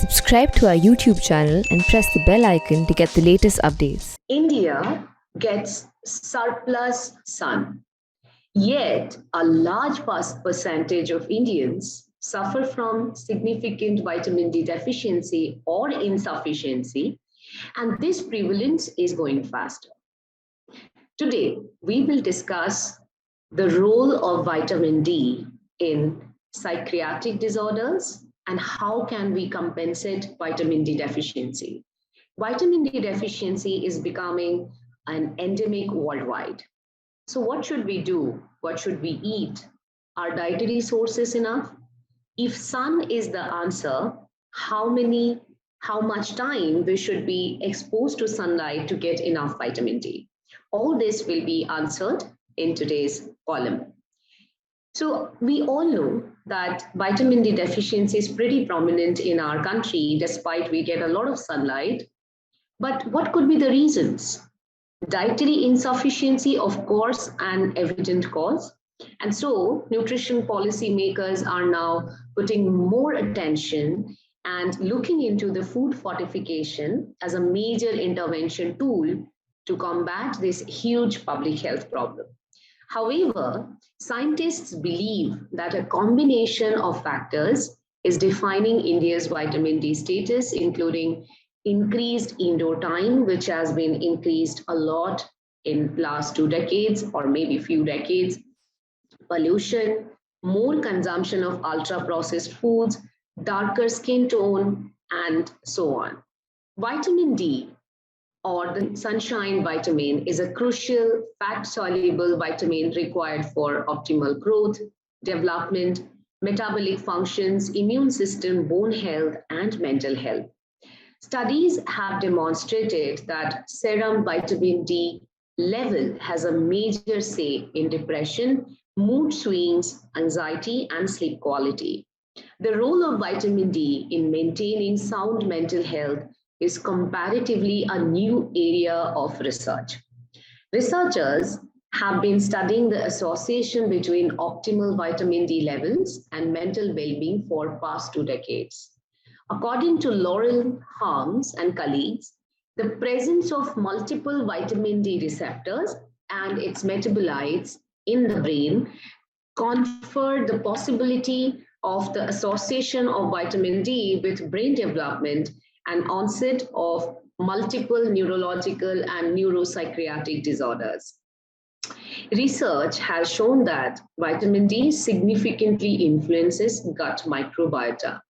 Subscribe to our YouTube channel and press the bell icon to get the latest updates. India gets surplus sun, yet a large percentage of Indians suffer from significant vitamin D deficiency or insufficiency, and this prevalence is going faster. Today, we will discuss the role of vitamin D in psychiatric disorders and how can we compensate vitamin D deficiency. Vitamin D deficiency is becoming an endemic worldwide. So what should we do? What should we eat? Are dietary sources enough? If sun is the answer, how much time we should be exposed to sunlight to get enough vitamin D? All this will be answered in today's column. So we all know that vitamin D deficiency is pretty prominent in our country, despite we get a lot of sunlight. But what could be the reasons? Dietary insufficiency, of course, an evident cause. And so nutrition policy makers are now putting more attention and looking into the food fortification as a major intervention tool to combat this huge public health problem. However, scientists believe that a combination of factors is defining India's vitamin D status, including increased indoor time, which has been increased a lot in last 2 decades or maybe few decades, pollution, more consumption of ultra-processed foods, darker skin tone, and so on. Vitamin D, or the sunshine vitamin, is a crucial fat-soluble vitamin required for optimal growth, development, metabolic functions, immune system, bone health, and mental health. Studies have demonstrated that serum vitamin D level has a major say in depression, mood swings, anxiety, and sleep quality. The role of vitamin D in maintaining sound mental health is comparatively a new area of research. Researchers have been studying the association between optimal vitamin D levels and mental well-being for past 2 decades. According to Laurel Harms and colleagues, the presence of multiple vitamin D receptors and its metabolites in the brain confer the possibility of the association of vitamin D with brain development and onset of multiple neurological and neuropsychiatric disorders. Research has shown that vitamin D significantly influences gut microbiota,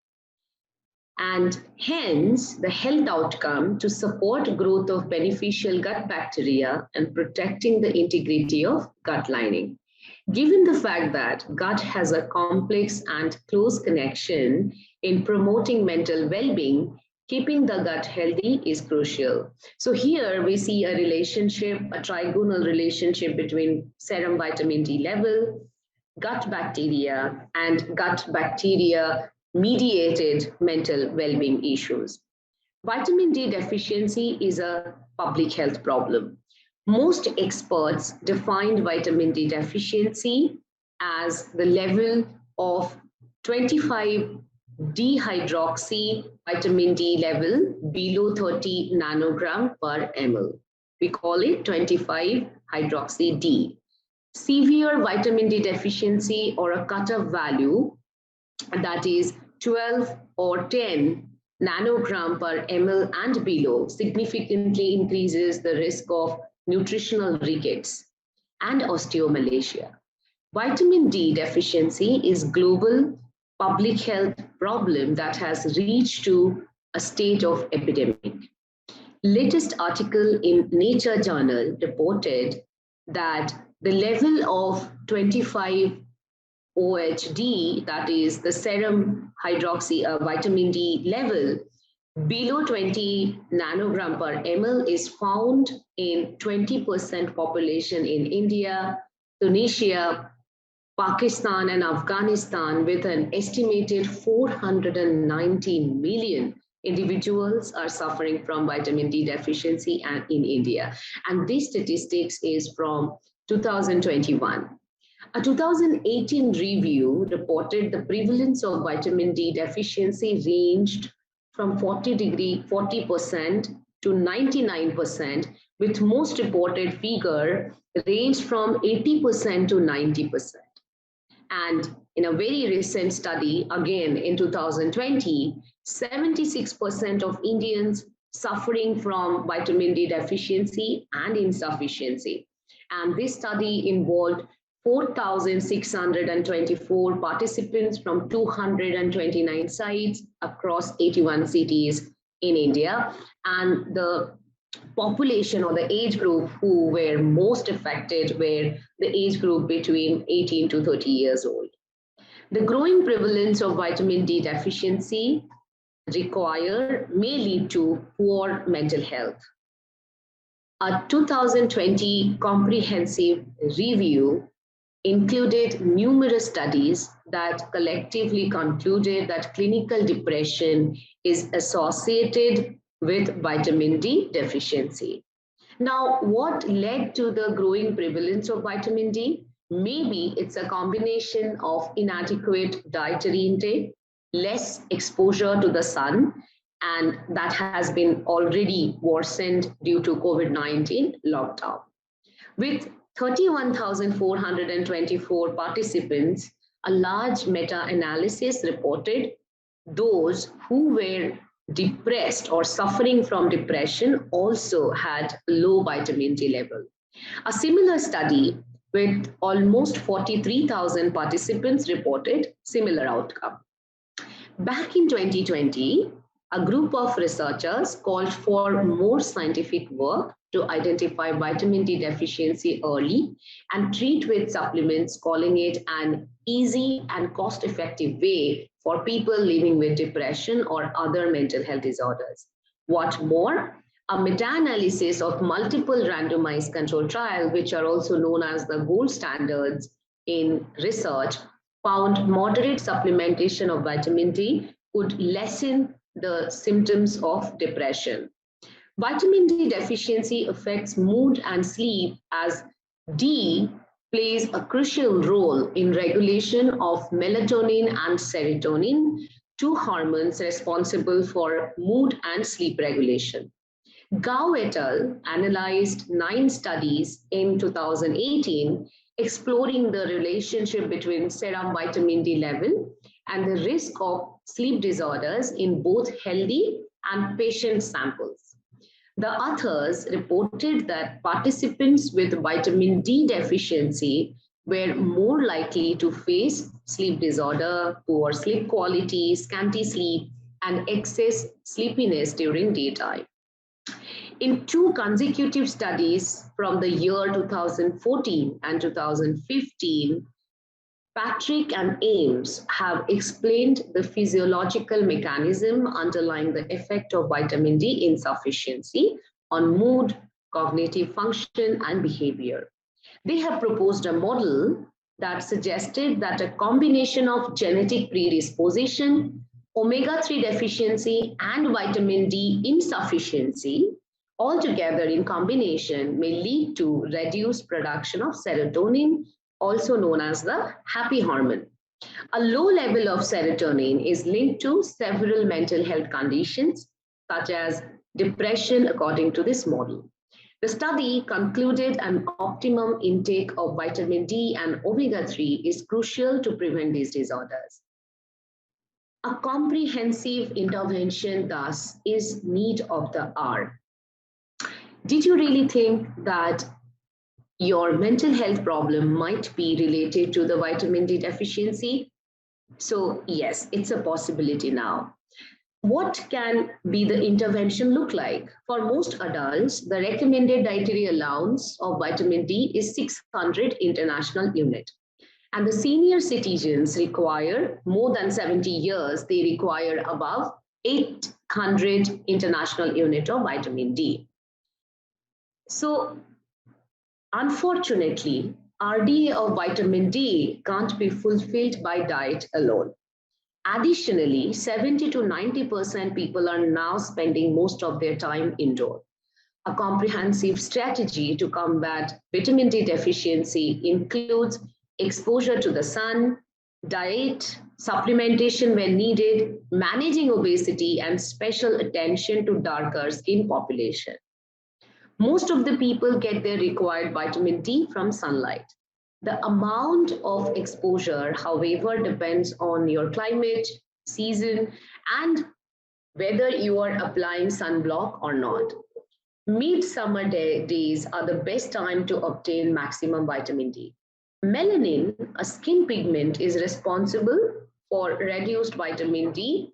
and hence the health outcome to support growth of beneficial gut bacteria and protecting the integrity of gut lining. Given the fact that gut has a complex and close connection in promoting mental well-being, keeping the gut healthy is crucial. So here we see a relationship, a trigonal relationship between serum vitamin D level, gut bacteria, and gut bacteria mediated mental well-being issues. Vitamin D deficiency is a public health problem. Most experts defined vitamin D deficiency as the level of 25 dehydroxy vitamin D level below 30 nanogram per ml. We call it 25 hydroxy D. Severe vitamin D deficiency, or a cutoff value that is 12 or 10 nanogram per ml and below, significantly increases the risk of nutritional rickets and osteomalacia. Vitamin D deficiency is global public health problem that has reached to a state of epidemic. Latest article in Nature journal reported that the level of 25 OHD, that is the serum hydroxy vitamin D level, below 20 nanogram per ml is found in 20% population in India, Tunisia, Pakistan, and Afghanistan, with an estimated 419 million individuals are suffering from vitamin D deficiency and in India. And this statistics is from 2021. A 2018 review reported the prevalence of vitamin D deficiency ranged from 40% to 99%, with most reported figure ranged from 80% to 90%. And in a very recent study, again in 2020, 76% of Indians suffering from vitamin D deficiency and insufficiency. And this study involved 4,624 participants from 229 sites across 81 cities in India. And the population or the age group who were most affected were the age group between 18 to 30 years old. The growing prevalence of vitamin D deficiency may lead to poor mental health. A 2020 comprehensive review included numerous studies that collectively concluded that clinical depression is associated with vitamin D deficiency. Now, what led to the growing prevalence of vitamin D? Maybe it's a combination of inadequate dietary intake, less exposure to the sun, and that has been already worsened due to COVID-19 lockdown. With 31,424 participants, a large meta-analysis reported those who were depressed or suffering from depression also had low vitamin D level. A similar study with almost 43,000 participants reported similar outcome. Back in 2020, a group of researchers called for more scientific work to identify vitamin D deficiency early and treat with supplements, calling it an easy and cost-effective way for people living with depression or other mental health disorders. What more, a meta-analysis of multiple randomized control trials, which are also known as the gold standards in research, found moderate supplementation of vitamin D could lessen the symptoms of depression. Vitamin D deficiency affects mood and sleep, as D plays a crucial role in regulation of melatonin and serotonin, two hormones responsible for mood and sleep regulation. Gao et al. Analyzed 9 studies in 2018 exploring the relationship between serum vitamin D level and the risk of sleep disorders in both healthy and patient samples. The authors reported that participants with vitamin D deficiency were more likely to face sleep disorder, poor sleep quality, scanty sleep, and excess sleepiness during daytime. In 2 consecutive studies from the year 2014 and 2015, Patrick and Ames have explained the physiological mechanism underlying the effect of vitamin D insufficiency on mood, cognitive function, and behavior. They have proposed a model that suggested that a combination of genetic predisposition, omega-3 deficiency, and vitamin D insufficiency altogether in combination may lead to reduced production of serotonin, also known as the happy hormone. A low level of serotonin is linked to several mental health conditions, such as depression, according to this model. The study concluded an optimum intake of vitamin D and omega-3 is crucial to prevent these disorders. A comprehensive intervention, thus, is need of the hour. Did you really think that your mental health problem might be related to the vitamin D deficiency? So yes, it's a possibility now. What can be the intervention look like? For most adults, the recommended dietary allowance of vitamin D is 600 international unit. And the senior citizens require more than 70 years, they require above 800 international unit of vitamin D. So unfortunately, RDA of vitamin D can't be fulfilled by diet alone. Additionally, 70 to 90% people are now spending most of their time indoor. A comprehensive strategy to combat vitamin D deficiency includes exposure to the sun, diet, supplementation when needed, managing obesity, and special attention to darker skin population. Most of the people get their required vitamin D from sunlight. The amount of exposure, however, depends on your climate, season, and whether you are applying sunblock or not. Mid-summer days are the best time to obtain maximum vitamin D. Melanin, a skin pigment, is responsible for reduced vitamin D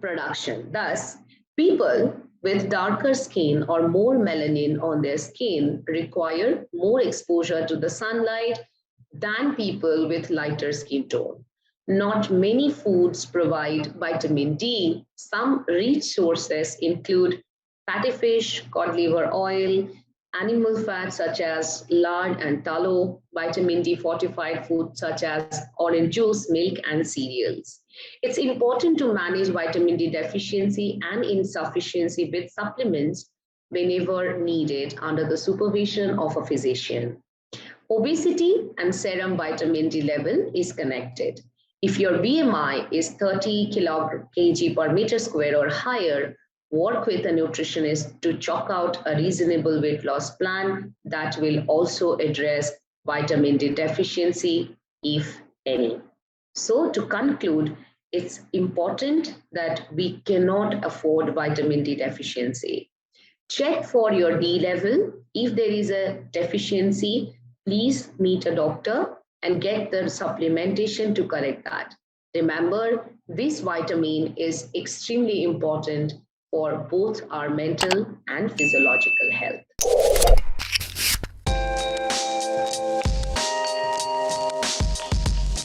production. Thus, people with darker skin or more melanin on their skin require more exposure to the sunlight than people with lighter skin tone. Not many foods provide vitamin D. Some rich sources include fatty fish, cod liver oil, animal fats such as lard and tallow, vitamin D fortified foods such as orange juice, milk, and cereals. It's important to manage vitamin D deficiency and insufficiency with supplements whenever needed under the supervision of a physician. Obesity and serum vitamin D level is connected. If your BMI is 30 kg per meter square or higher, work with a nutritionist to chalk out a reasonable weight loss plan that will also address vitamin D deficiency, if any. So, to conclude, it's important that we cannot afford vitamin D deficiency. Check for your D level. If there is a deficiency, please meet a doctor and get the supplementation to correct that. Remember, this vitamin is extremely important for both our mental and physiological health.